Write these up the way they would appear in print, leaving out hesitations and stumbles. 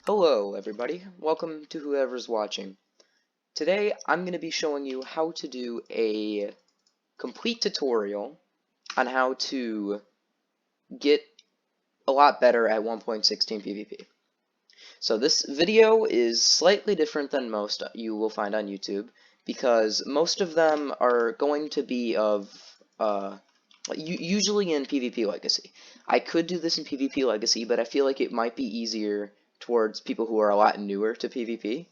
Hello everybody, welcome to whoever's watching. Today I'm going to be showing you how to do a complete tutorial on how to get a lot better at 1.16 PvP. So this video is slightly different than most you will find on YouTube because most of them are going to be of usually in PvP Legacy. I could do this in PvP Legacy, but I feel like it might be easier towards people who are a lot newer to PvP,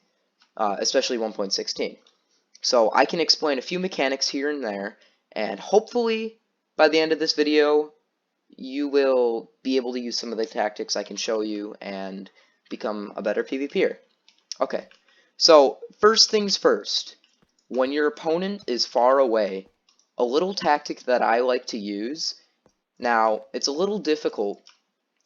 especially 1.16. So I can explain a few mechanics here and there, and hopefully by the end of this video, you will be able to use some of the tactics I can show you and become a better PvPer. Okay, so first things first, when your opponent is far away, a little tactic that I like to use, now it's a little difficult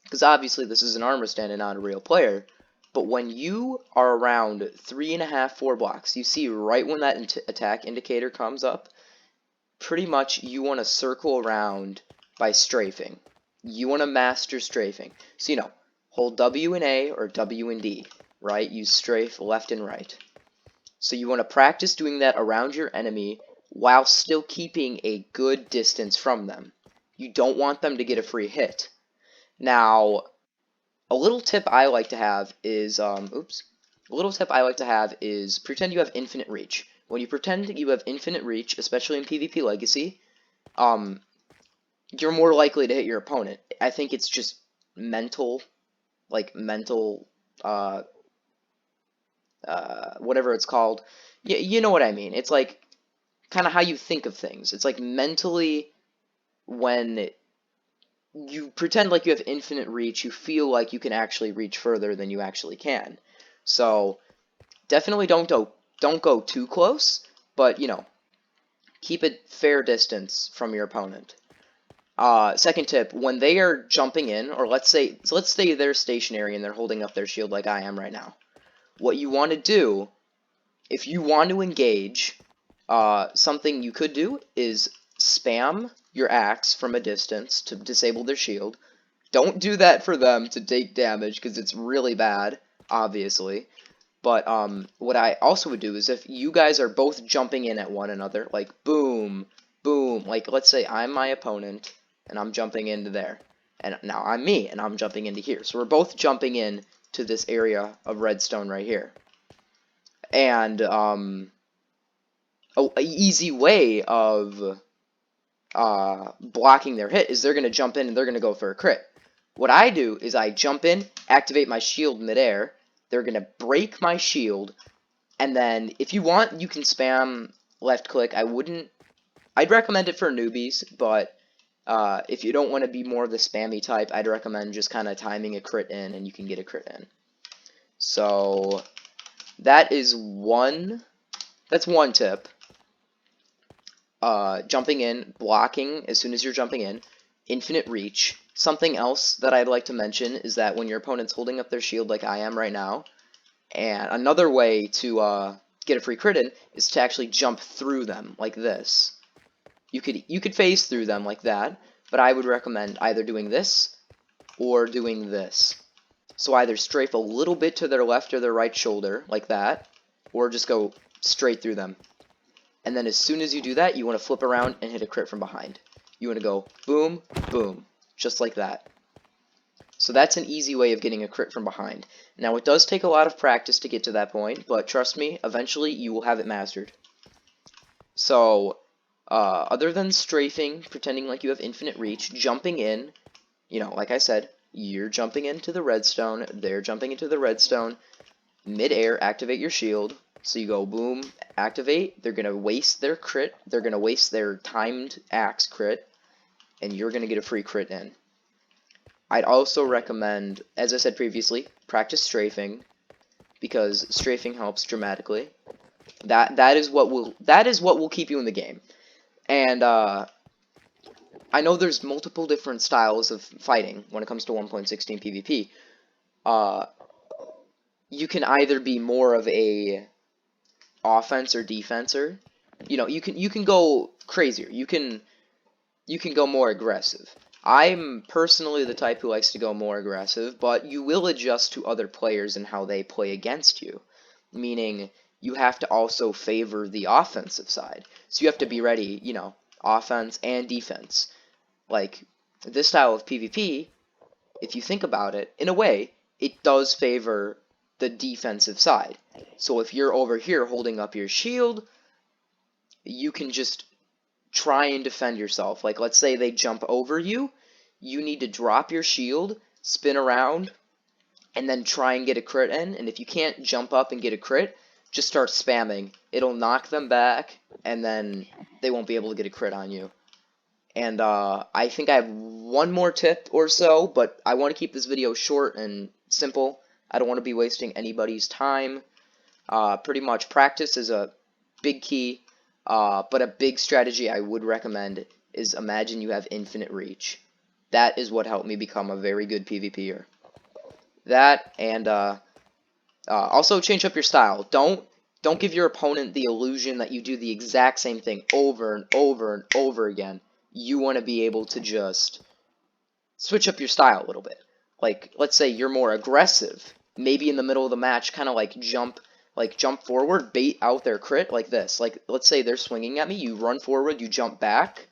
because obviously this is an armor stand and not a real player, but when you are around 3.5, 4 blocks, you see right when that attack indicator comes up, pretty much you want to circle around by strafing. You want to master strafing. So, hold W and A or W and D, right? You strafe left and right. So you want to practice doing that around your enemy while still keeping a good distance from them. You don't want them to get a free hit. Now, a little tip I like to have is, pretend you have infinite reach. When you pretend that you have infinite reach, especially in PvP Legacy, you're more likely to hit your opponent. I think it's just mental, whatever it's called. You know what I mean. It's like, kind of how you think of things. It's like mentally, when you pretend like you have infinite reach, you feel like you can actually reach further than you actually can. So definitely don't go too close, but keep a fair distance from your opponent. Second tip, when they are jumping in, or let's say they're stationary and they're holding up their shield like I am right now. What you want to do, if you want to engage, something you could do is spam your axe from a distance to disable their shield. Don't do that for them to take damage because it's really bad, obviously. But what I also would do is if you guys are both jumping in at one another, like boom, boom, like let's say I'm my opponent and I'm jumping into there, and now I'm me and I'm jumping into here. So we're both jumping in to this area of redstone right here. And an easy way of blocking their hit is they're going to jump in and they're going to go for a crit. What I do is I jump in, activate my shield midair, they're going to break my shield, and then if you want, you can spam left click. I'd recommend it for newbies, but if you don't want to be more of the spammy type, I'd recommend just kind of timing a crit in and you can get a crit in. So that's one tip. Jumping in, blocking as soon as you're jumping in, infinite reach. Something else that I'd like to mention is that when your opponent's holding up their shield like I am right now, and another way to get a free crit in is to actually jump through them like this. You could phase through them like that, but I would recommend either doing this or doing this. So either strafe a little bit to their left or their right shoulder like that, or just go straight through them. And then as soon as you do that, you want to flip around and hit a crit from behind. You want to go boom, boom, just like that. So that's an easy way of getting a crit from behind. Now it does take a lot of practice to get to that point, but trust me, eventually you will have it mastered. So, other than strafing, pretending like you have infinite reach, jumping in, like I said, you're jumping into the redstone, they're jumping into the redstone, mid-air, activate your shield. So you go boom, activate, they're going to waste their crit, they're going to waste their timed axe crit, and you're going to get a free crit in. I'd also recommend, as I said previously, practice strafing, because strafing helps dramatically. That is what will keep you in the game. And I know there's multiple different styles of fighting when it comes to 1.16 PvP. You can either be more of a offense or defenser. You can go crazier. You can go more aggressive. I'm personally the type who likes to go more aggressive, but you will adjust to other players and how they play against you. Meaning, you have to also favor the offensive side. So you have to be ready, offense and defense. Like, this style of PvP, if you think about it, in a way, it does favor the defensive side. So if you're over here holding up your shield, you can just try and defend yourself. Like, let's say they jump over you, you need to drop your shield, spin around, and then try and get a crit in. And if you can't jump up and get a crit, just start spamming. It'll knock them back, and then they won't be able to get a crit on you. And I think I have one more tip or so, but I want to keep this video short and simple. I don't want to be wasting anybody's time. Pretty much practice is a big key, but a big strategy I would recommend is imagine you have infinite reach. That is what helped me become a very good PvPer. That, and also change up your style. Don't give your opponent the illusion that you do the exact same thing over and over and over again. You want to be able to just switch up your style a little bit. Like, let's say you're more aggressive. Maybe in the middle of the match, kind of like jump forward, bait out their crit like this. Like, let's say they're swinging at me, you run forward, you jump back,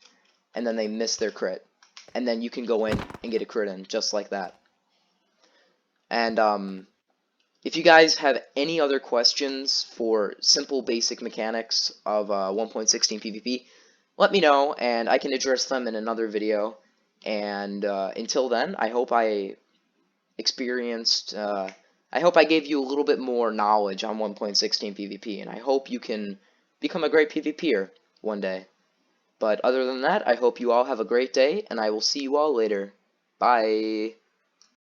and then they miss their crit. And then you can go in and get a crit in, just like that. And, if you guys have any other questions for simple basic mechanics of 1.16 PvP, let me know, and I can address them in another video. And until then, I hope I gave you a little bit more knowledge on 1.16 PvP, and I hope you can become a great PvPer one day. But other than that, I hope you all have a great day, and I will see you all later. Bye!